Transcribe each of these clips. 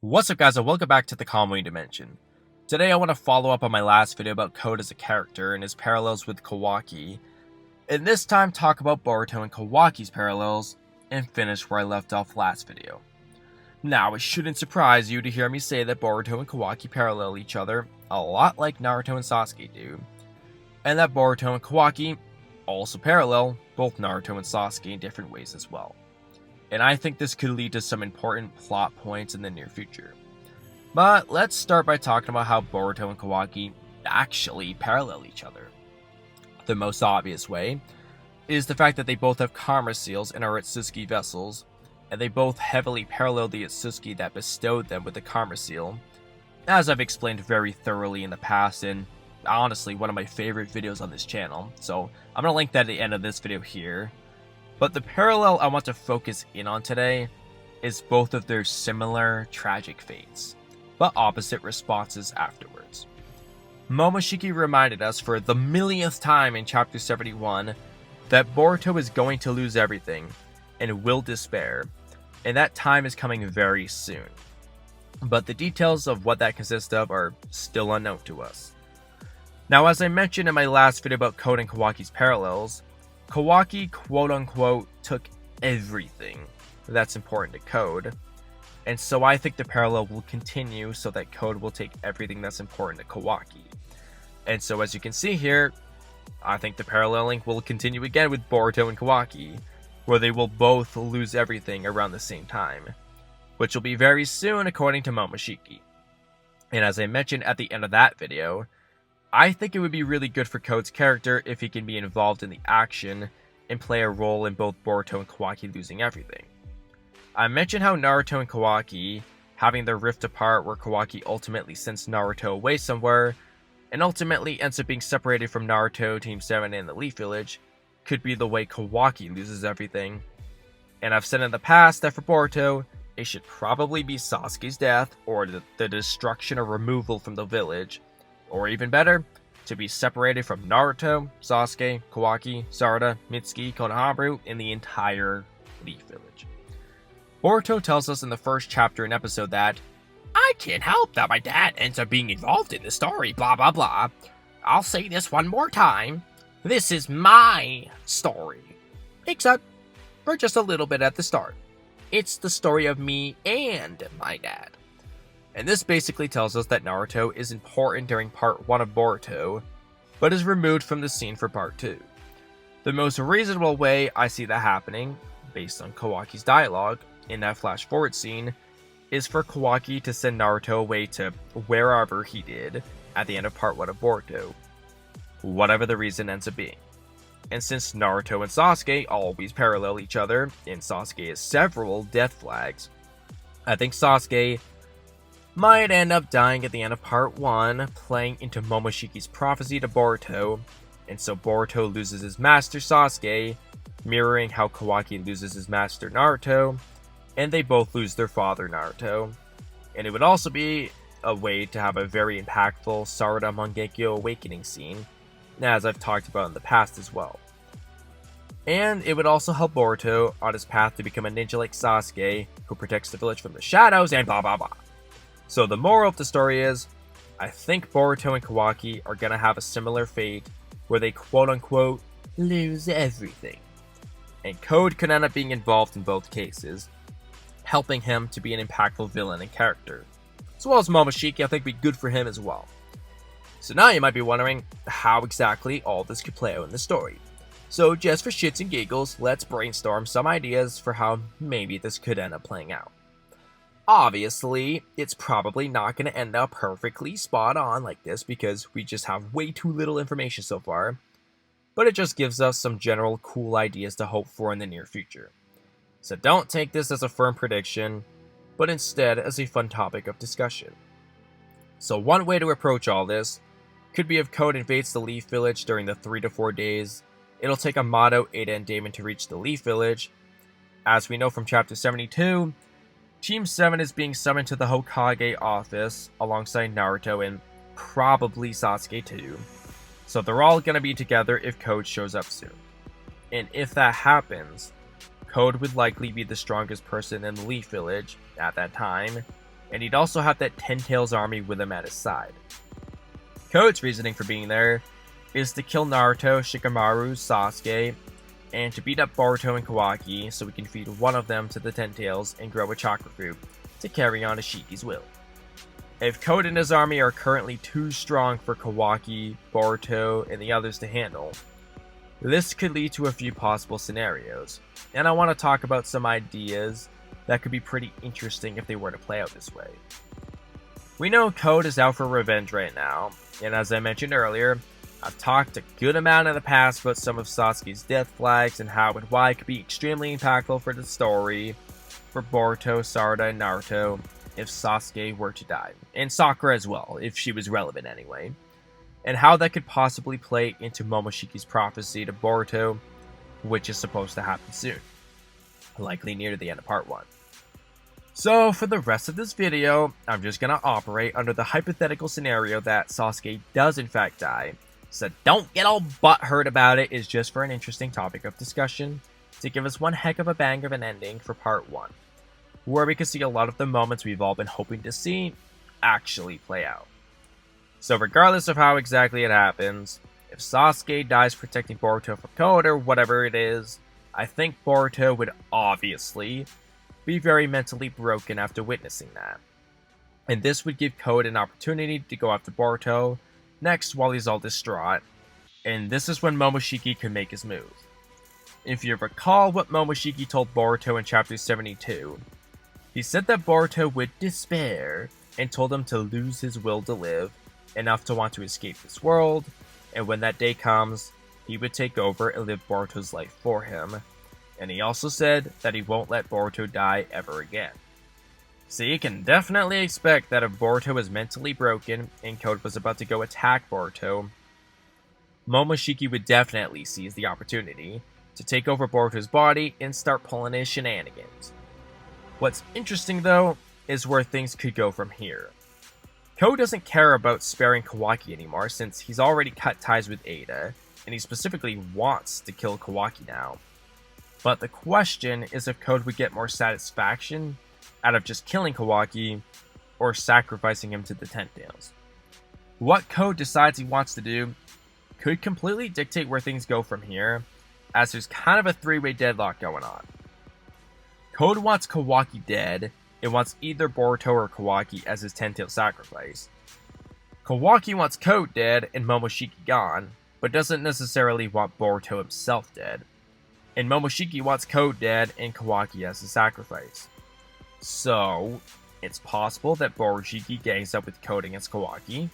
What's up guys and welcome back to the Conway Dimension. Today I want to follow up on my last video about Code as a character and his parallels with Kawaki, and this time talk about Boruto and Kawaki's parallels, and finish where I left off last video. Now it shouldn't surprise you to hear me say that Boruto and Kawaki parallel each other a lot like Naruto and Sasuke do, and that Boruto and Kawaki also parallel both Naruto and Sasuke in different ways as well. And I think this could lead to some important plot points in the near future. But let's start by talking about how Boruto and Kawaki actually parallel each other. The most obvious way is the fact that they both have karma seals and are otsutsuki vessels, and they both heavily parallel the otsutsuki that bestowed them with the karma seal, as I've explained very thoroughly in the past in honestly one of my favorite videos on this channel, so I'm going to link that at the end of this video here. But the parallel I want to focus in on today is both of their similar tragic fates, but opposite responses afterwards. Momoshiki reminded us for the millionth time in chapter 71 that Boruto is going to lose everything and will despair, and that time is coming very soon. But the details of what that consists of are still unknown to us. Now, as I mentioned in my last video about Code and Kawaki's parallels, Kawaki quote-unquote took everything that's important to Code, and so I think the parallel will continue so that Code will take everything that's important to Kawaki. And so as you can see here, I think the paralleling will continue again with Boruto and Kawaki, where they will both lose everything around the same time, which will be very soon according to Momoshiki. And as I mentioned at the end of that video, I think it would be really good for Code's character if he can be involved in the action and play a role in both Boruto and Kawaki losing everything. I mentioned how Naruto and Kawaki having their rift apart where Kawaki ultimately sends Naruto away somewhere and ultimately ends up being separated from Naruto, Team 7, and the Leaf Village could be the way Kawaki loses everything. And I've said in the past that for Boruto, it should probably be Sasuke's death or the destruction or removal from the village. Or even better, to be separated from Naruto, Sasuke, Kawaki, Sarada, Mitsuki, Konohamaru, and the entire Leaf Village. Boruto tells us in the first chapter and episode that, "I can't help that my dad ends up being involved in the story, blah blah blah. I'll say this one more time. This is my story. Except for just a little bit at the start. It's the story of me and my dad." And this basically tells us that Naruto is important during part 1 of Boruto, but is removed from the scene for part 2. The most reasonable way I see that happening, based on Kawaki's dialogue in that flash forward scene, is for Kawaki to send Naruto away to wherever he did at the end of part 1 of Boruto, whatever the reason ends up being. And since Naruto and Sasuke always parallel each other, and Sasuke has several death flags, I think Sasuke might end up dying at the end of part 1, playing into Momoshiki's prophecy to Boruto, and so Boruto loses his master Sasuke, mirroring how Kawaki loses his master Naruto, and they both lose their father Naruto. And it would also be a way to have a very impactful Sarada Mangekyo awakening scene, as I've talked about in the past as well. And it would also help Boruto on his path to become a ninja like Sasuke, who protects the village from the shadows and blah blah blah. So the moral of the story is, I think Boruto and Kawaki are gonna have a similar fate where they quote-unquote lose everything. And Code could end up being involved in both cases, helping him to be an impactful villain and character. As well as Momoshiki, I think would be good for him as well. So now you might be wondering how exactly all this could play out in the story. So just for shits and giggles, let's brainstorm some ideas for how maybe this could end up playing out. Obviously, it's probably not going to end up perfectly spot on like this because we just have way too little information so far, but it just gives us some general cool ideas to hope for in the near future. So don't take this as a firm prediction, but instead as a fun topic of discussion. So one way to approach all this could be if Code invades the Leaf Village during the 3 to 4 days. It'll take Amato, Ada, and Damon to reach the Leaf Village. As we know from chapter 72, Team 7 is being summoned to the Hokage office alongside Naruto and probably Sasuke too. So they're all going to be together if Code shows up soon. And if that happens, Code would likely be the strongest person in the Leaf Village at that time, and he'd also have that Ten Tails army with him at his side. Code's reasoning for being there is to kill Naruto, Shikamaru, Sasuke, and to beat up Boruto and Kawaki so we can feed one of them to the Ten Tails and grow a chakra fruit to carry on Ishiki's will. If Code and his army are currently too strong for Kawaki, Boruto, and the others to handle, this could lead to a few possible scenarios, and I want to talk about some ideas that could be pretty interesting if they were to play out this way. We know Code is out for revenge right now, and as I mentioned earlier, I've talked a good amount in the past about some of Sasuke's death flags and how and why it could be extremely impactful for the story, for Boruto, Sarada, and Naruto if Sasuke were to die, and Sakura as well, if she was relevant anyway, and how that could possibly play into Momoshiki's prophecy to Boruto, which is supposed to happen soon, likely near the end of part 1. So for the rest of this video, I'm just gonna operate under the hypothetical scenario that Sasuke does in fact die, so don't get all butthurt about it. It's just for an interesting topic of discussion, to give us one heck of a bang of an ending for part 1, where we can see a lot of the moments we've all been hoping to see actually play out. So regardless of how exactly it happens, if Sasuke dies protecting Boruto from Code or whatever it is, I think Boruto would obviously be very mentally broken after witnessing that. And this would give Code an opportunity to go after Boruto next while he's all distraught, and this is when Momoshiki could make his move. If you recall what Momoshiki told Boruto in chapter 72, he said that Boruto would despair and told him to lose his will to live, enough to want to escape this world, and when that day comes, he would take over and live Boruto's life for him. And he also said that he won't let Boruto die ever again. So you can definitely expect that if Boruto is mentally broken and Code was about to go attack Boruto, Momoshiki would definitely seize the opportunity to take over Boruto's body and start pulling his shenanigans. What's interesting though is where things could go from here. Code doesn't care about sparing Kawaki anymore since he's already cut ties with Ada, and he specifically wants to kill Kawaki now. But the question is if Code would get more satisfaction out of just killing Kawaki or sacrificing him to the Ten Tails. What Code decides he wants to do could completely dictate where things go from here, as there's kind of a three-way deadlock going on. Code wants Kawaki dead, and wants either Boruto or Kawaki as his Ten-Tail sacrifice. Kawaki wants Code dead and Momoshiki gone, but doesn't necessarily want Boruto himself dead. And Momoshiki wants Code dead and Kawaki as his sacrifice. So, it's possible that Borushiki gangs up with Code against Kawaki,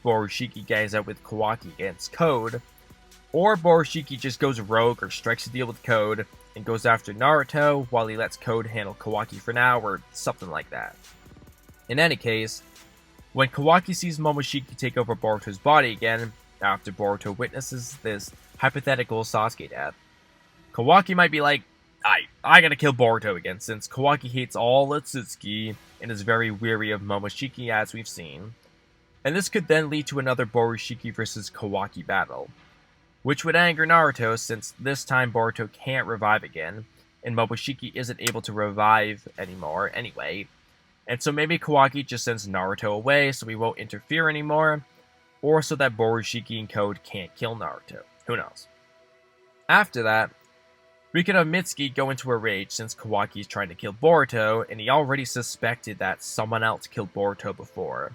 Borushiki gangs up with Kawaki against Code, or Borushiki just goes rogue or strikes a deal with Code and goes after Naruto while he lets Code handle Kawaki for now, or something like that. In any case, when Kawaki sees Momoshiki take over Boruto's body again, after Boruto witnesses this hypothetical Sasuke death, Kawaki might be like, I gotta kill Boruto again, since Kawaki hates all otsutsuki and is very weary of Momoshiki as we've seen. And this could then lead to another Borushiki versus Kawaki battle, which would anger Naruto since this time Boruto can't revive again, and Momoshiki isn't able to revive anymore anyway. And so maybe Kawaki just sends Naruto away so he won't interfere anymore, or so that Borushiki and Code can't kill Naruto. Who knows? After that, we could have Mitsuki go into a rage since Kawaki is trying to kill Boruto, and he already suspected that someone else killed Boruto before.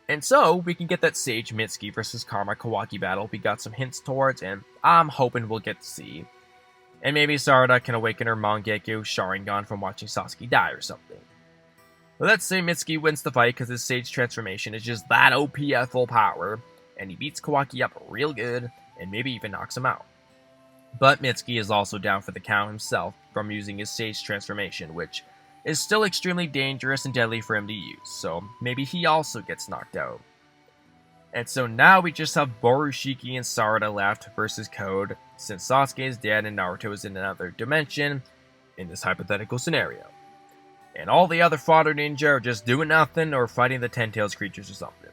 And so, we can get that Sage Mitsuki versus Karma Kawaki battle we got some hints towards, and I'm hoping we'll get to see. And maybe Sarada can awaken her Mangekyo Sharingan from watching Sasuke die or something. But let's say Mitsuki wins the fight because his Sage transformation is just that OP at full power, and he beats Kawaki up real good, and maybe even knocks him out. But Mitsuki is also down for the count himself from using his Sage transformation, which is still extremely dangerous and deadly for him to use, so maybe he also gets knocked out. And so now we just have Borushiki and Sarada left versus Code, since Sasuke is dead and Naruto is in another dimension in this hypothetical scenario. And all the other fodder ninja are just doing nothing or fighting the Ten Tails creatures or something.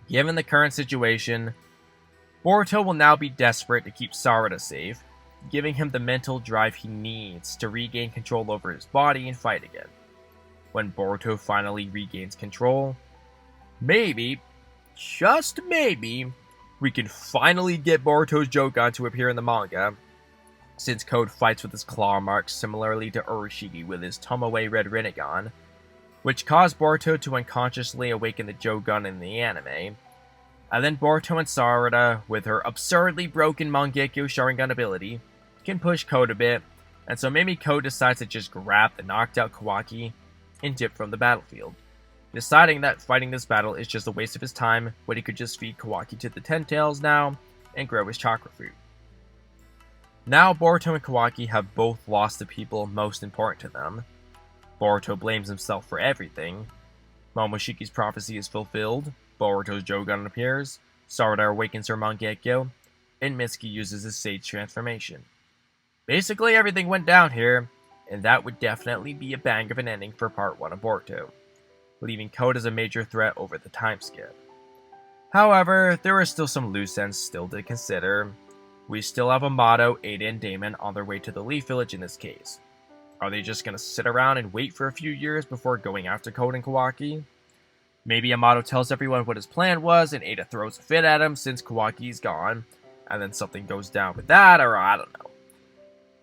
Given the current situation, Boruto will now be desperate to keep Sarada safe, giving him the mental drive he needs to regain control over his body and fight again. when Boruto finally regains control, maybe, just maybe, we can finally get Boruto's Jogan to appear in the manga, since Code fights with his claw marks similarly to Urashiki with his Tomoe Red Rinnegan, which caused Boruto to unconsciously awaken the Jogan in the anime. And then Boruto and Sarada, with her absurdly broken Mangekyo Sharingan ability, can push Code a bit, and so maybe Code decides to just grab the knocked out Kawaki and dip from the battlefield, deciding that fighting this battle is just a waste of his time when he could just feed Kawaki to the Ten Tails now and grow his chakra fruit. Now Boruto and Kawaki have both lost the people most important to them. Boruto blames himself for everything. Momoshiki's prophecy is fulfilled, Boruto's Jogan appears, Sarada awakens her Mangekyo, and Mitsuki uses his Sage transformation. Basically everything went down here, and that would definitely be a bang of an ending for part 1 of Boruto, leaving Code as a major threat over the time skip. However, there are still some loose ends still to consider. We still have Amato, Ada, and Damon on their way to the Leaf Village in this case. Are they just going to sit around and wait for a few years before going after Code and Kawaki? Maybe Amato tells everyone what his plan was and Ada throws a fit at him since Kawaki's gone, and then something goes down with that, or I don't know.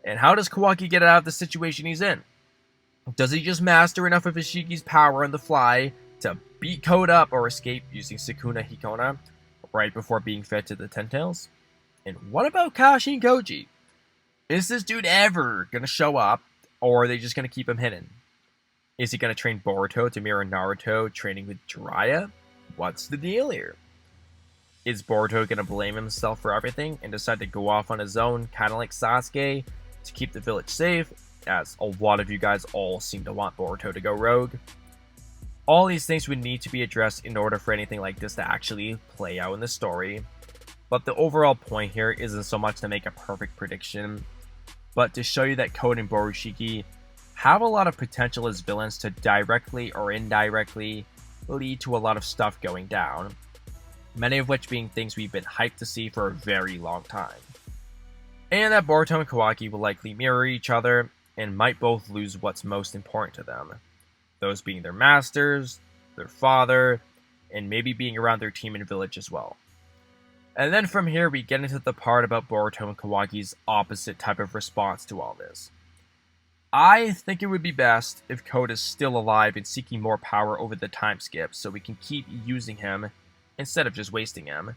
And how does Kawaki get out of the situation he's in? Does he just master enough of Ishiki's power on the fly to beat Code up or escape using Sukuna Hikona right before being fed to the Ten Tails? And what about Kashi and Koji? Is this dude ever gonna show up, or are they just gonna keep him hidden? Is he gonna train Boruto to mirror Naruto training with Jiraiya? What's the deal here? Is Boruto gonna blame himself for everything and decide to go off on his own, kinda like Sasuke, to keep the village safe, as a lot of you guys all seem to want Boruto to go rogue? All these things would need to be addressed in order for anything like this to actually play out in the story. But the overall point here isn't so much to make a perfect prediction, but to show you that Code and Borushiki have a lot of potential as villains to directly or indirectly lead to a lot of stuff going down, many of which being things we've been hyped to see for a very long time. And that Boruto and Kawaki will likely mirror each other and might both lose what's most important to them, those being their masters, their father, and maybe being around their team and village as well. And then from here we get into the part about Boruto and Kawaki's opposite type of response to all this. I think it would be best if Code is still alive and seeking more power over the time skip so we can keep using him instead of just wasting him.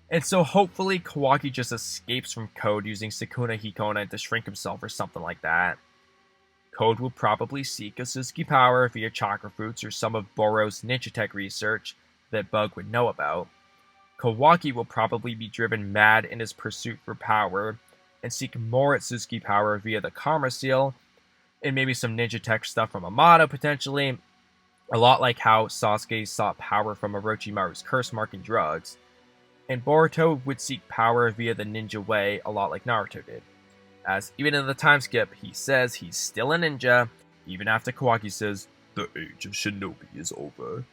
And so hopefully Kawaki just escapes from Code using Sukuna Hikona to shrink himself or something like that. Code will probably seek otsutsuki power via chakra fruits or some of Boro's ninja tech research that Bug would know about. Kawaki will probably be driven mad in his pursuit for power and seek more otsutsuki power via the Karma Seal and maybe some ninja tech stuff from Amato potentially, a lot like how Sasuke sought power from Orochimaru's curse mark and drugs. And Boruto would seek power via the ninja way a lot like Naruto did, as even in the time skip he says he's still a ninja even after Kawaki says the age of shinobi is over.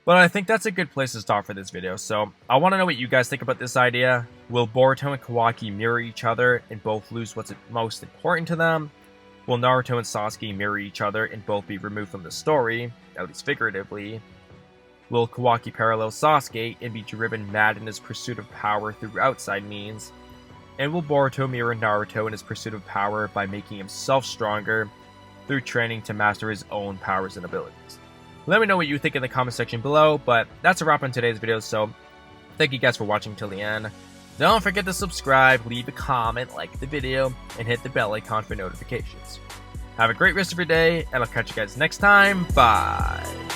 But I think that's a good place to start for this video, so I want to know what you guys think about this idea. Will Boruto and Kawaki mirror each other and both lose what's most important to them? Will Naruto and Sasuke mirror each other and both be removed from the story, at least figuratively? Will Kawaki parallel Sasuke and be driven mad in his pursuit of power through outside means? And will Boruto mirror Naruto in his pursuit of power by making himself stronger through training to master his own powers and abilities? Let me know what you think in the comment section below, but that's a wrap on today's video, so thank you guys for watching till the end. Don't forget to subscribe, leave a comment, like the video, and hit the bell icon for notifications. Have a great rest of your day, and I'll catch you guys next time. Bye!